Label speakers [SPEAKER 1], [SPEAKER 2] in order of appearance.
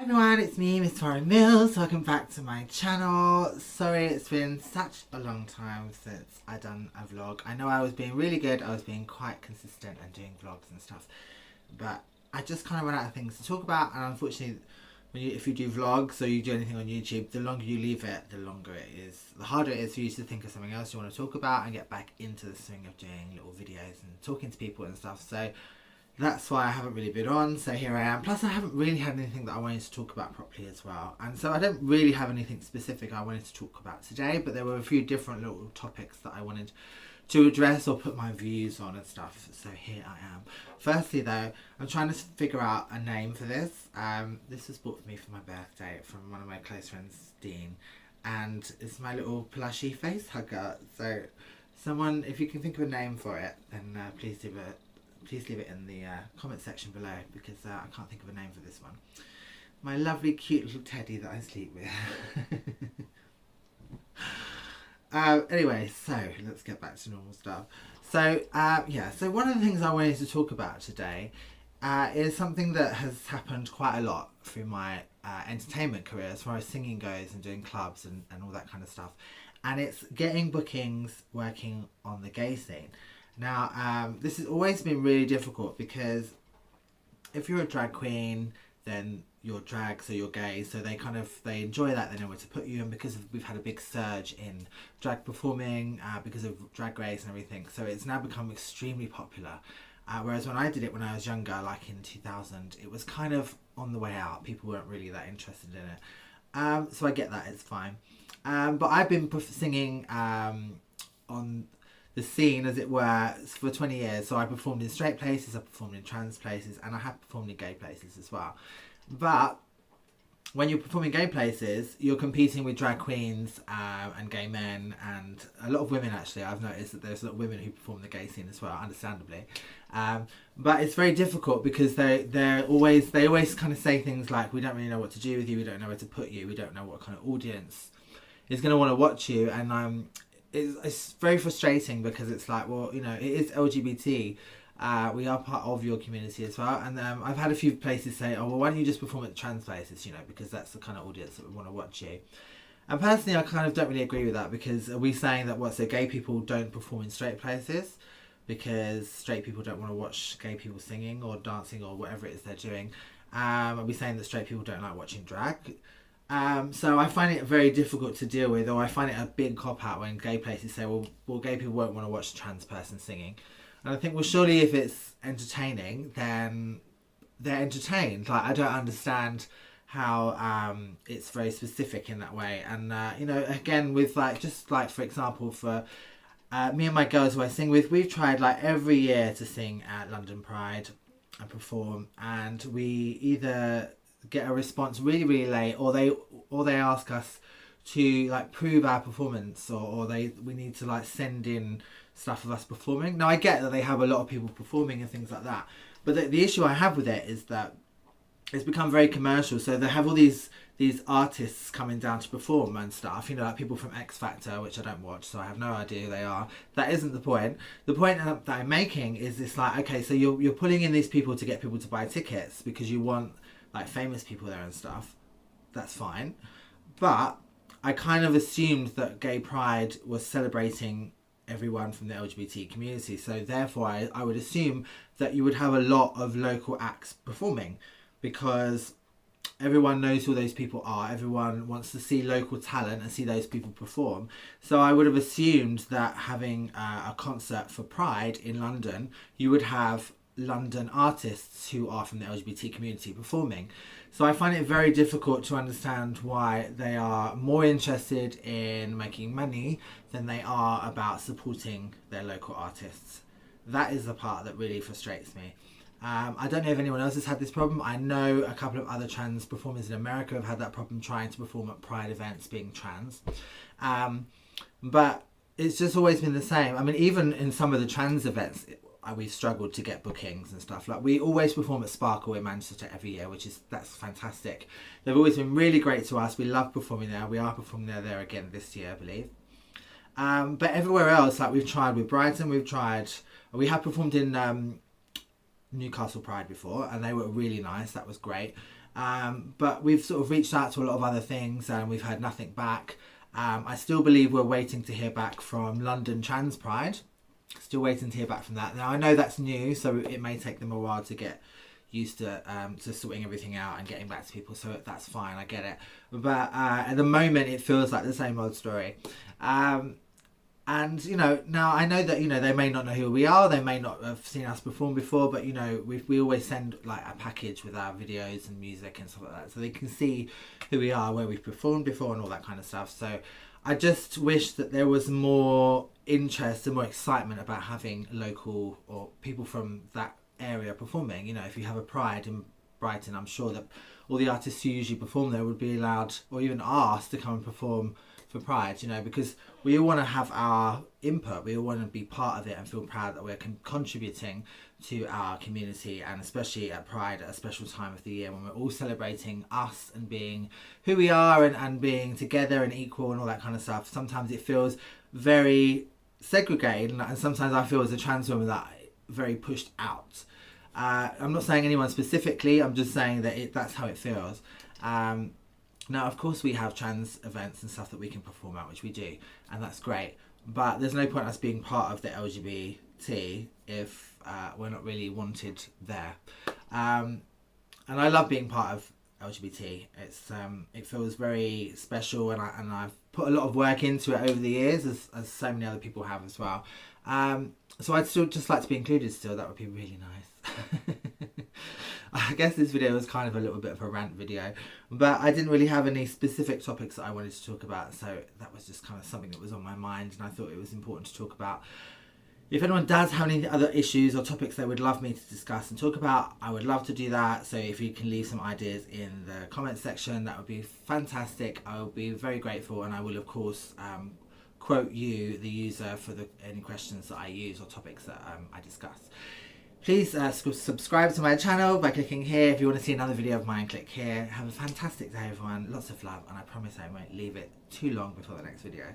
[SPEAKER 1] everyone, it's me, Miss Farrah Mills. Welcome back to my channel. Sorry it's been such a long time since I done a vlog. I know I was being really good, I was being quite consistent and doing vlogs and stuff, but I just kind of run out of things to talk about, and unfortunately if you do vlogs or you do anything on YouTube, the longer you leave it, the longer it is, the harder it is for you to think of something else you want to talk about and get back into the swing of doing little videos and talking to people and stuff. So that's why I haven't really been on, so here I am. Plus I haven't really had anything that I wanted to talk about properly as well. And so I don't really have anything specific I wanted to talk about today, but there were a few different little topics that I wanted to address or put my views on and stuff. So here I am. Firstly though, I'm trying to figure out a name for this. This was bought for me for my birthday from one of my close friends, Dean. And it's my little plushy face hugger. So someone, if you can think of a name for it, then please leave it in the comment section below, because I can't think of a name for this one. My lovely cute little teddy that I sleep with. Anyway, so let's get back to normal stuff. So yeah, so one of the things I wanted to talk about today is something that has happened quite a lot through my entertainment career as far as singing goes and doing clubs and all that kind of stuff. And it's getting bookings working on the gay scene. Now, this has always been really difficult, because if you're a drag queen, then you're drag, so you're gay, so they enjoy that, they know where to put you, and because we've had a big surge in drag performing, because of Drag Race and everything, so it's now become extremely popular. Whereas when I did it when I was younger, like in 2000, it was kind of on the way out. People weren't really that interested in it. So I get that, it's fine. But I've been singing on the scene, as it were, for 20 years. So I performed in straight places, I performed in trans places, and I have performed in gay places as well. But when you're performing gay places, you're competing with drag queens and gay men, and a lot of women. Actually, I've noticed that there's a lot of women who perform the gay scene as well, understandably. But it's very difficult, because they always kind of say things like, we don't really know what to do with you, we don't know where to put you, we don't know what kind of audience is going to want to watch you. And it's very frustrating, because it's like, well, you know, it is LGBT. We are part of your community as well. And I've had a few places say, oh, well, why don't you just perform at trans places, you know, because that's the kind of audience that would want to watch you. And personally, I kind of don't really agree with that, because are we saying that so gay people don't perform in straight places because straight people don't want to watch gay people singing or dancing or whatever it is they're doing? Are we saying that straight people don't like watching drag? So I find it very difficult to deal with, or I find it a big cop-out when gay places say, well, gay people won't want to watch a trans person singing. And I think, well, surely if it's entertaining, then they're entertained. Like, I don't understand how it's very specific in that way. And, you know, again, with for example, for me and my girls who I sing with, we've tried like every year to sing at London Pride and perform, and we either get a response really, really late, or they ask us to like prove our performance, or we need to like send in stuff of us performing. Now I get that they have a lot of people performing and things like that, but the issue I have with it is that it's become very commercial. So they have all these artists coming down to perform and stuff, you know, like people from X Factor, which I don't watch, so I have no idea who they are. That isn't the point. The point that I'm making is this, like, okay, so you're pulling in these people to get people to buy tickets because you want like famous people there and stuff. That's fine, but I kind of assumed that Gay Pride was celebrating everyone from the LGBT community, so therefore I would assume that you would have a lot of local acts performing, because everyone knows who those people are, everyone wants to see local talent and see those people perform. So I would have assumed that having a concert for Pride in London, you would have London artists who are from the LGBT community performing. So I find it very difficult to understand why they are more interested in making money than they are about supporting their local artists. That is the part that really frustrates me. I don't know if anyone else has had this problem. I know a couple of other trans performers in America have had that problem trying to perform at Pride events being trans. But it's just always been the same. I mean, even in some of the trans events, we've struggled to get bookings and stuff. Like, we always perform at Sparkle in Manchester every year, that's fantastic. They've always been really great to us. We love performing there. We are performing there again this year, I believe. But everywhere else, like, we've tried with Brighton, we have performed in Newcastle Pride before, and they were really nice. That was great. But we've sort of reached out to a lot of other things and we've heard nothing back. I still believe we're waiting to hear back from London Trans Pride. Still waiting to hear back from that. Now I know that's new, so it may take them a while to get used to sorting everything out and getting back to people, so that's fine, I get it. But at the moment it feels like the same old story. And, you know, now I know that, you know, they may not know who we are, they may not have seen us perform before, but, you know, we always send like a package with our videos and music and stuff like that, so they can see who we are, where we've performed before and all that kind of stuff. So I just wish that there was more interest and more excitement about having local or people from that area performing. You know, if you have a Pride in Brighton, I'm sure that all the artists who usually perform there would be allowed or even asked to come and perform for Pride, you know, because we all want to have our input, we all want to be part of it and feel proud that we're contributing to our community, and especially at Pride, at a special time of the year when we're all celebrating us and being who we are and being together and equal and all that kind of stuff. Sometimes it feels very segregated, and sometimes I feel as a trans woman that very pushed out. I'm not saying anyone specifically, I'm just saying that that's how it feels. Now, of course, we have trans events and stuff that we can perform at, which we do, and that's great. But there's no point us being part of the LGBT if we're not really wanted there. And I love being part of LGBT. It feels very special, and I've put a lot of work into it over the years, as so many other people have as well. So I'd still just like to be included still. That would be really nice. I guess this video was kind of a little bit of a rant video, but I didn't really have any specific topics that I wanted to talk about, so that was just kind of something that was on my mind and I thought it was important to talk about. If anyone does have any other issues or topics they would love me to discuss and talk about, I would love to do that. So if you can leave some ideas in the comments section, that would be fantastic. I will be very grateful, and I will of course quote you, the user, for any questions that I use or topics that I discuss. Please subscribe to my channel by clicking here. If you want to see another video of mine, click here. Have a fantastic day, everyone. Lots of love, and I promise I won't leave it too long before the next video.